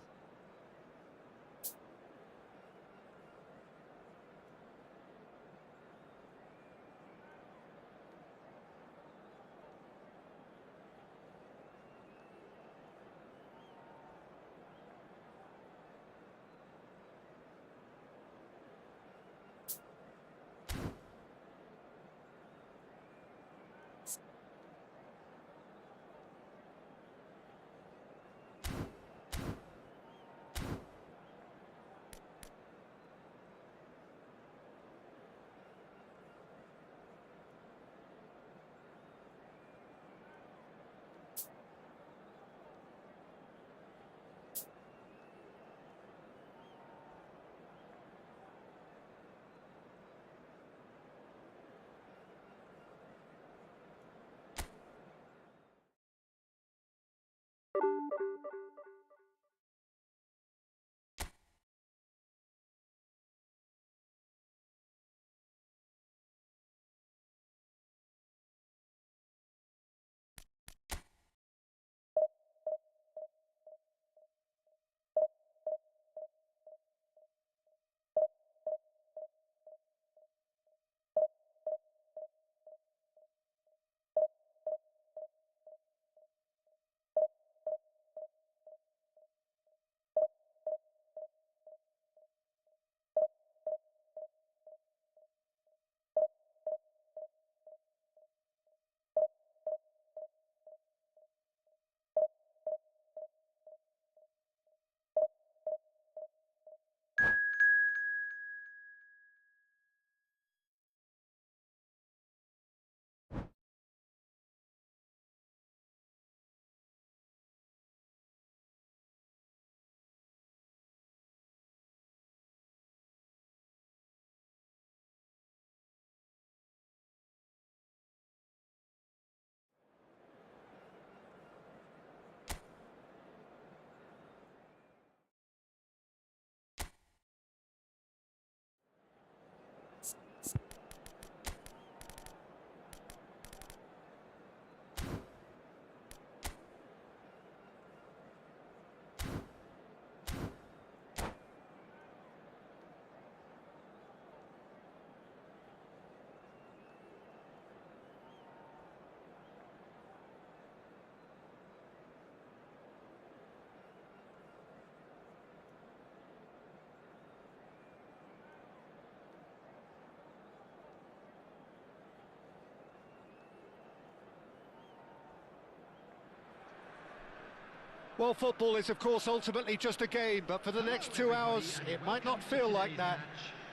Well, football is, of course, ultimately just a game, but for the next 2 hours, it might not feel like that.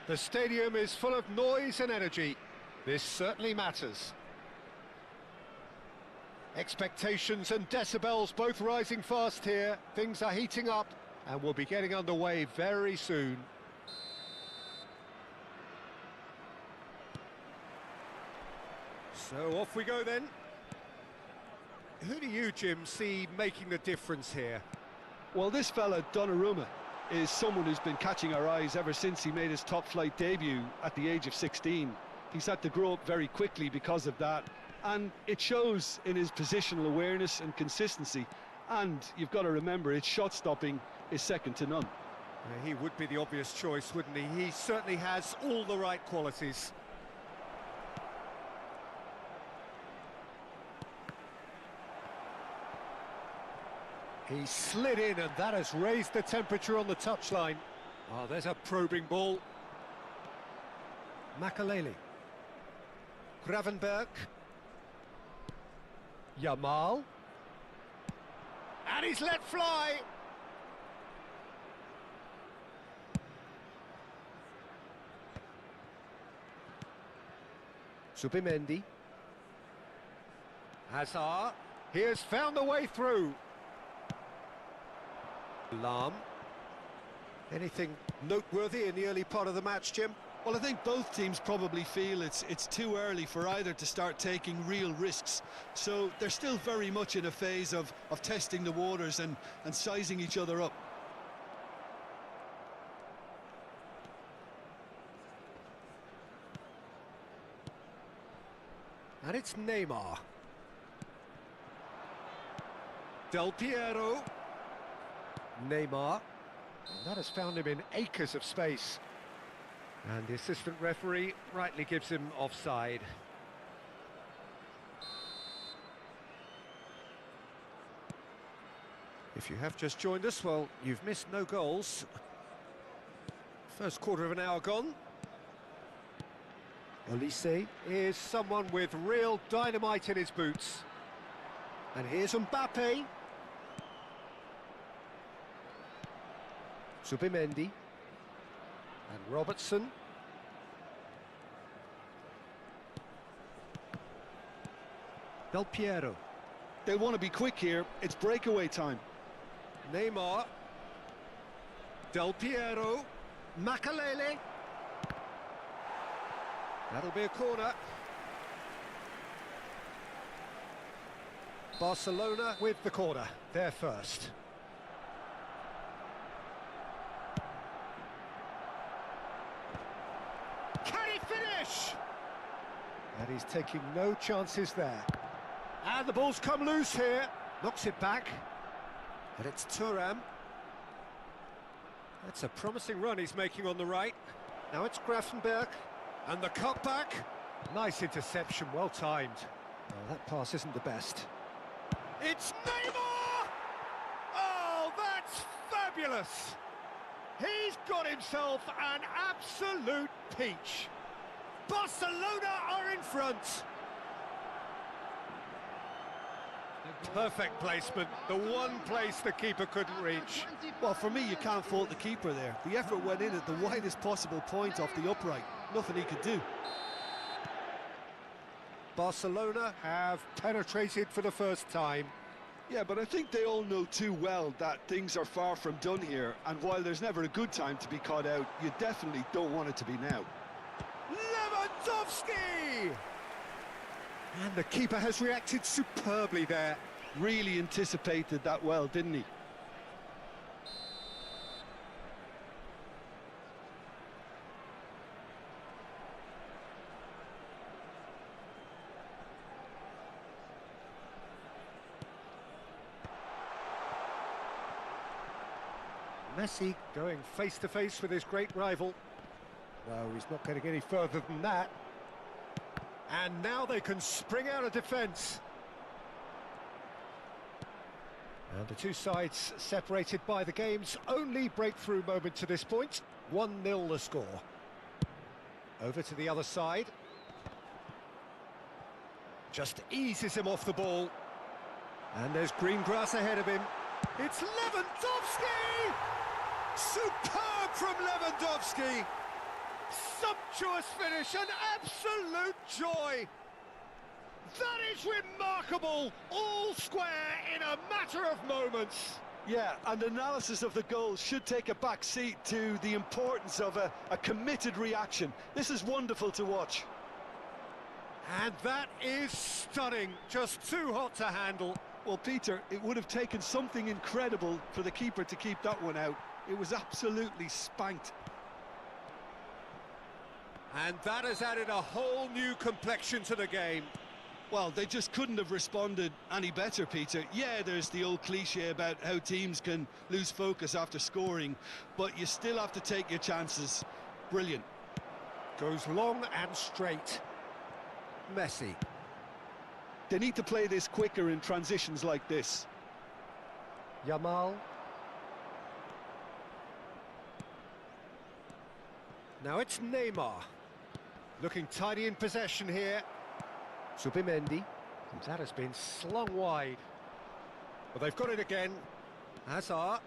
The stadium is full of noise and energy. This certainly matters. Expectations and decibels both rising fast here. Things are heating up and we'll be getting underway very soon. So off we go then. Who do you, Jim, see making the difference here? Well, this fella, Donnarumma, is someone who's been catching our eyes ever since he made his top-flight debut at the age of 16. He's had to grow up very quickly because of that, and it shows in his positional awareness and consistency. And you've got to remember, his shot-stopping is second to none. He would be the obvious choice, wouldn't he? He certainly has all the right qualities. He slid in, and that has raised the temperature on the touchline. Oh, there's a probing ball. Makaleli. Gravenberg. Yamal. And he's let fly. Subimendi. Hazard. He has found the way through. Lahm. Anything noteworthy in the early part of the match, Jim? Well, I think both teams probably feel it's too early for either to start taking real risks. So they're still very much in a phase of testing the waters and sizing each other up. And it's Neymar. Del Piero. Neymar. And that has found him in acres of space. And the assistant referee rightly gives him offside. If you have just joined us, well, you've missed no goals. First quarter of an hour gone. Olise is someone with real dynamite in his boots. And here's Mbappe. Subimendi. And Robertson. Del Piero. They want to be quick here. It's breakaway time. Neymar. Del Piero. Makaleli. That'll be a corner. Barcelona with the corner. They're first. Can he finish? And he's taking no chances there. And the ball's come loose here. Knocks it back. And it's Thuram. That's a promising run he's making on the right. Now it's Gravenberg. And the cutback. Nice interception, well timed. Oh, that pass isn't the best. It's Neymar! Oh, that's fabulous! He's got himself an absolute peach. Barcelona are in front. Perfect placement, the one place the keeper couldn't reach. Well, for me, you can't fault the keeper there. The effort went in at the widest possible point off the upright. Nothing he could do. Barcelona have penetrated for the first time. Yeah, but I think they all know too well that things are far from done here, and while there's never a good time to be caught out, you definitely don't want it to be now. Lewandowski! And the keeper has reacted superbly there. Really anticipated that well, didn't he? Messi going face-to-face with his great rival. No, he's not getting any further than that. And now they can spring out of defence. And the two sides separated by the game's only breakthrough moment to this point. 1-0 the score. Over to the other side. Just eases him off the ball. And there's green grass ahead of him. It's Lewandowski! Superb from Lewandowski! sumptuous finish, an absolute joy. That is remarkable, all square in a matter of moments. Yeah, and analysis of the goal should take a back seat to the importance of a committed reaction. This is wonderful to watch. And that is stunning, just too hot to handle. Well, Peter, it would have taken something incredible for the keeper to keep that one out. It was absolutely spanked. And that has added a whole new complexion to the game. Well, they just couldn't have responded any better, Peter. Yeah, there's the old cliche about how teams can lose focus after scoring, but you still have to take your chances. Brilliant. Goes long and straight. Messi. They need to play this quicker in transitions like this. Yamal. Now it's Neymar. Looking tidy in possession here. Zubimendi. That has been slung wide. Well, they've got it again. Hazard.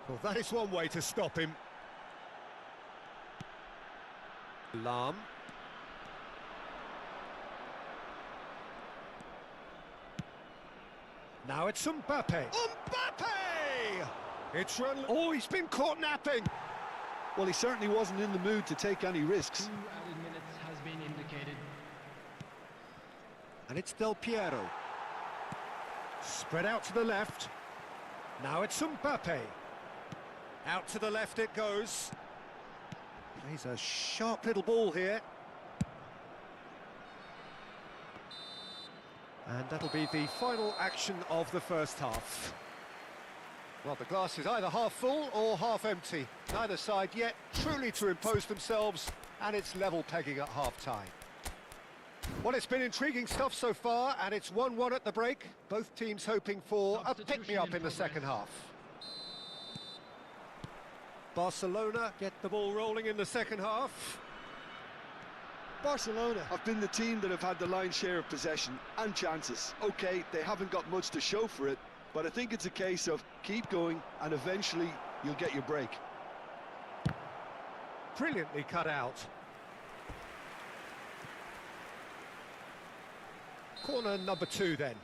Well, that is one way to stop him. Lahm. Now it's Mbappe. Mbappe! It's run. Oh, he's been caught napping. Well, he certainly wasn't in the mood to take any risks. 2 added minutes has been indicated. And it's Del Piero. Spread out to the left. Now it's Mbappe. Out to the left it goes. Plays a sharp little ball here. And that'll be the final action of the first half. Well, the glass is either half full or half empty. Neither side yet truly to impose themselves, and it's level pegging at half-time. Well, it's been intriguing stuff so far, and it's 1-1 at the break. Both teams hoping for a pick-me-up in the second half. Barcelona get the ball rolling in the second half. Barcelona have been the team that have had the lion's share of possession and chances. OK, they haven't got much to show for it, but I think it's a case of keep going and eventually you'll get your break. Brilliantly cut out. Corner number 2 then.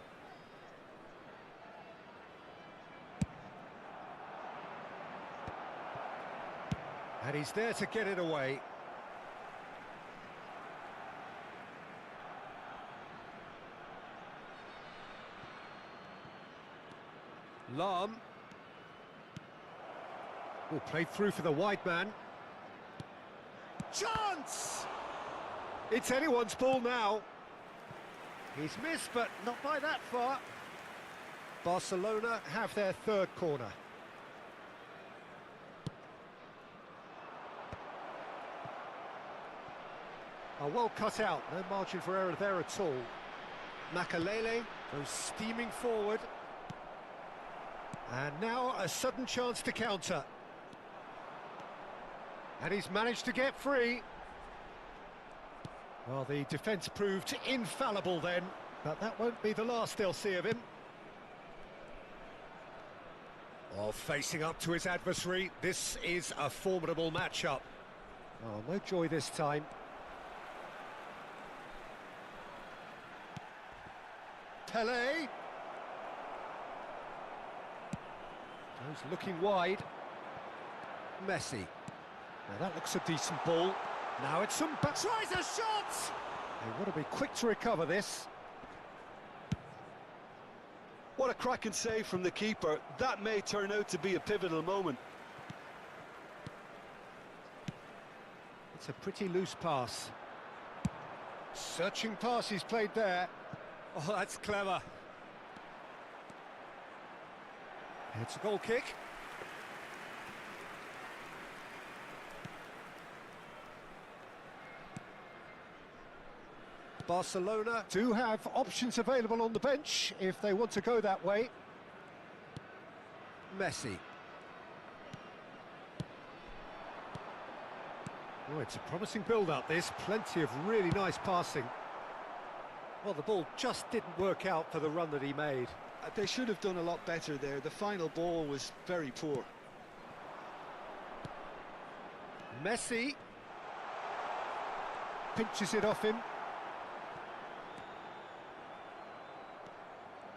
And he's there to get it away. Lahm. Oh, played through for the wide man. Chance! It's anyone's ball now. He's missed, but not by that far. Barcelona have their third corner. Oh, well cut out, no margin for error there at all. Makalele goes steaming forward. And now a sudden chance to counter. And he's managed to get free. Well, the defence proved infallible then, but that won't be the last they'll see of him. Oh, facing up to his adversary, this is a formidable matchup. Oh, no joy this time. Pelé. Goes looking wide. Messi. Now that looks a decent ball. Now it's Mbappe. Tries a shot! They want to be quick to recover this. What a cracking save from the keeper. That may turn out to be a pivotal moment. It's a pretty loose pass. Searching pass he's played there. Oh, that's clever. It's a goal kick. Barcelona do have options available on the bench if they want to go that way. Messi. Oh, it's a promising build-up, this. Plenty of really nice passing. Well, the ball just didn't work out for the run that he made. They should have done a lot better there. The final ball was very poor. Messi pinches it off him.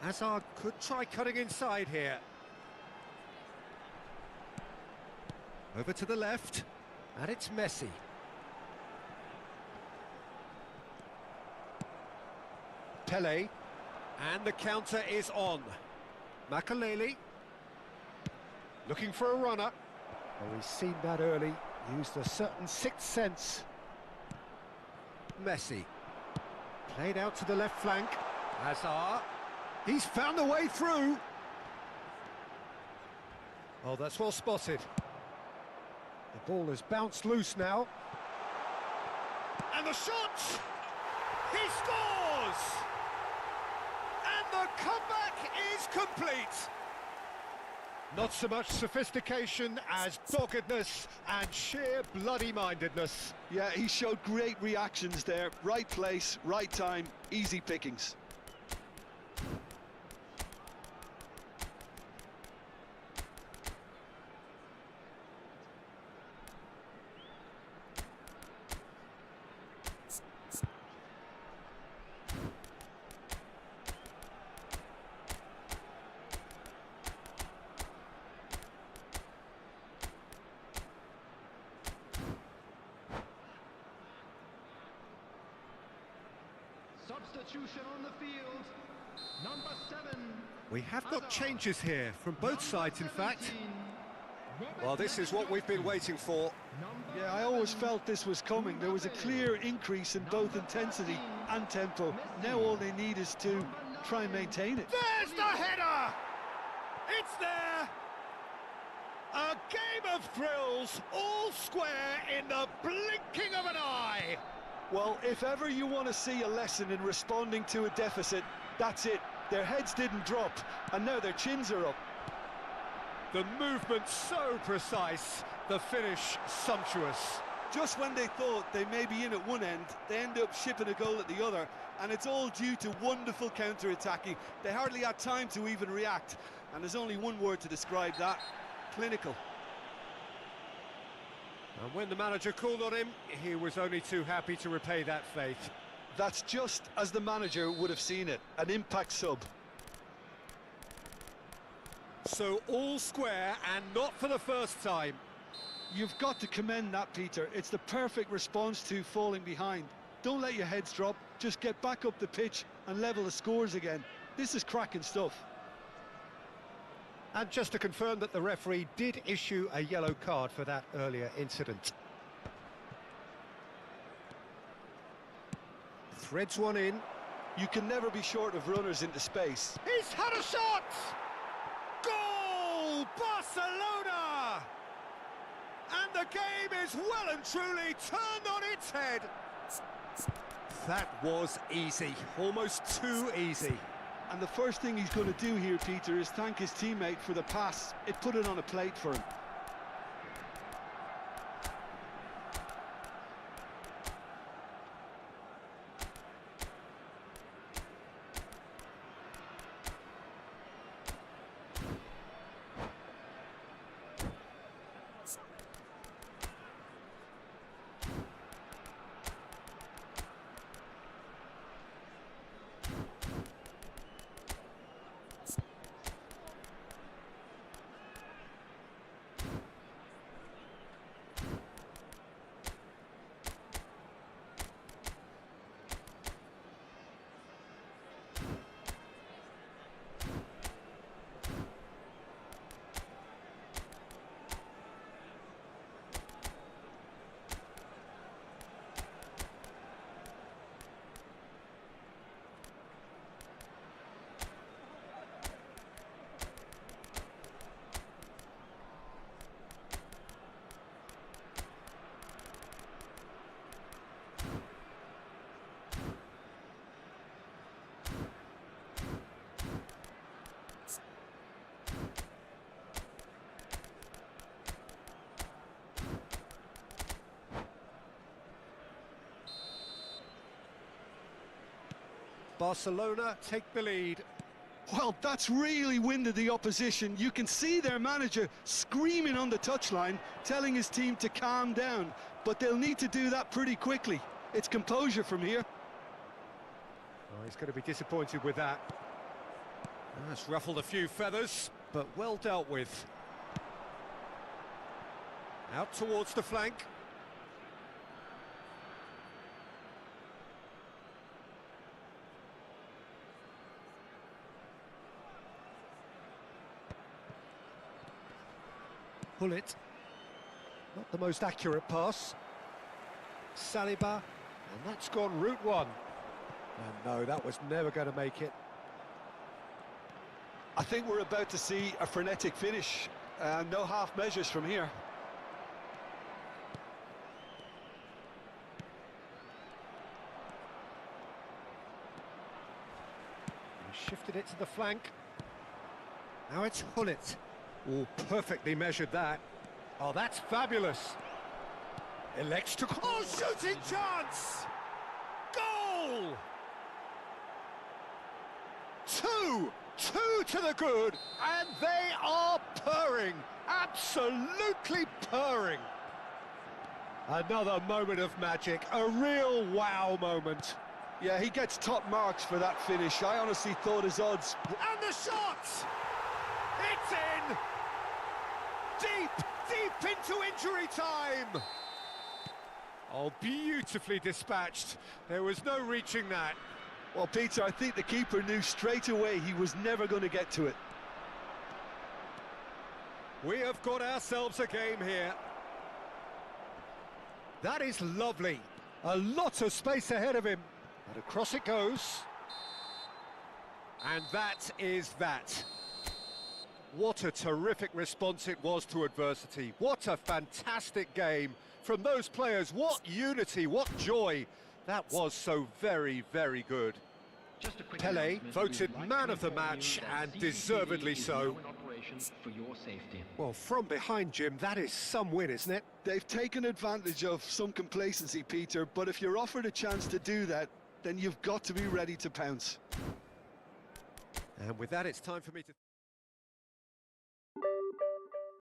Hazard could try cutting inside here. Over to the left, and it's Messi. Pele, and the counter is on. Makaleli, looking for a runner. Oh, he's seen that early, used a certain sixth sense. Messi, played out to the left flank. Hazard, he's found a way through. Oh, that's well spotted. The ball has bounced loose now. And the shot! He scores! And the comeback is complete. Not so much sophistication as doggedness and sheer bloody-mindedness. Yeah, he showed great reactions there. Right place, right time, easy pickings. Substitution on the field. Number 7. We have got changes here from both sides, in fact. Well, this is what we've been waiting for. Yeah, I always felt this was coming. There was a clear increase in both intensity and tempo. Now all they need is to try and maintain it. There's the header! It's there! A game of thrills, all square in the blinking of an eye! Well, if ever you want to see a lesson in responding to a deficit, that's it. Their heads didn't drop, and now their chins are up. The movement so precise, the finish sumptuous. Just when they thought they may be in at one end, they end up shipping a goal at the other, and it's all due to wonderful counter-attacking. They hardly had time to even react, and there's only one word to describe that: clinical. And when the manager called on him, he was only too happy to repay that faith. That's just as the manager would have seen it, an impact sub. So all square, and not for the first time. You've got to commend that, Peter. It's the perfect response to falling behind. Don't let your heads drop, just get back up the pitch and level the scores again. This is cracking stuff. And just to confirm that the referee did issue a yellow card for that earlier incident. Threads one in. You can never be short of runners into space. He's had a shot! Goal! Barcelona! And the game is well and truly turned on its head. That was easy, almost too easy. And the first thing he's going to do here, Peter, is thank his teammate for the pass. It put it on a plate for him. Barcelona take the lead. Well, that's really winded the opposition. You can see their manager screaming on the touchline, telling his team to calm down, but they'll need to do that pretty quickly. It's composure from here. Oh, he's going to be disappointed with that. That's ruffled a few feathers, but well dealt with. Out towards the flank. Hullet. Not the most accurate pass. Saliba, and that's gone route one. And no, that was never going to make it. I think we're about to see a frenetic finish. No half measures from here. He shifted it to the flank. Now it's Hullet. Oh, perfectly measured that. Oh, that's fabulous. Elects to... Oh, shooting chance! Goal! Two to the good, and they are purring. Absolutely purring. Another moment of magic, a real wow moment. Yeah, he gets top marks for that finish. I honestly thought his odds... And the shot! It's in! Deep into injury time! Oh, beautifully dispatched. There was no reaching that. Well, Peter, I think the keeper knew straight away he was never going to get to it. We have got ourselves a game here. That is lovely. A lot of space ahead of him. And across it goes. And that is that. What a terrific response it was to adversity. What a fantastic game from those players. What unity, what joy. That was so very, very good. Just a quick Pelé announcement. voted We would like man to of the inform you match, that and CCTV deservedly is so. now in operation for your safety. Well, from behind, Jim, that is some win, isn't it? They've taken advantage of some complacency, Peter, but if you're offered a chance to do that, then you've got to be ready to pounce. And with that, it's time for me to...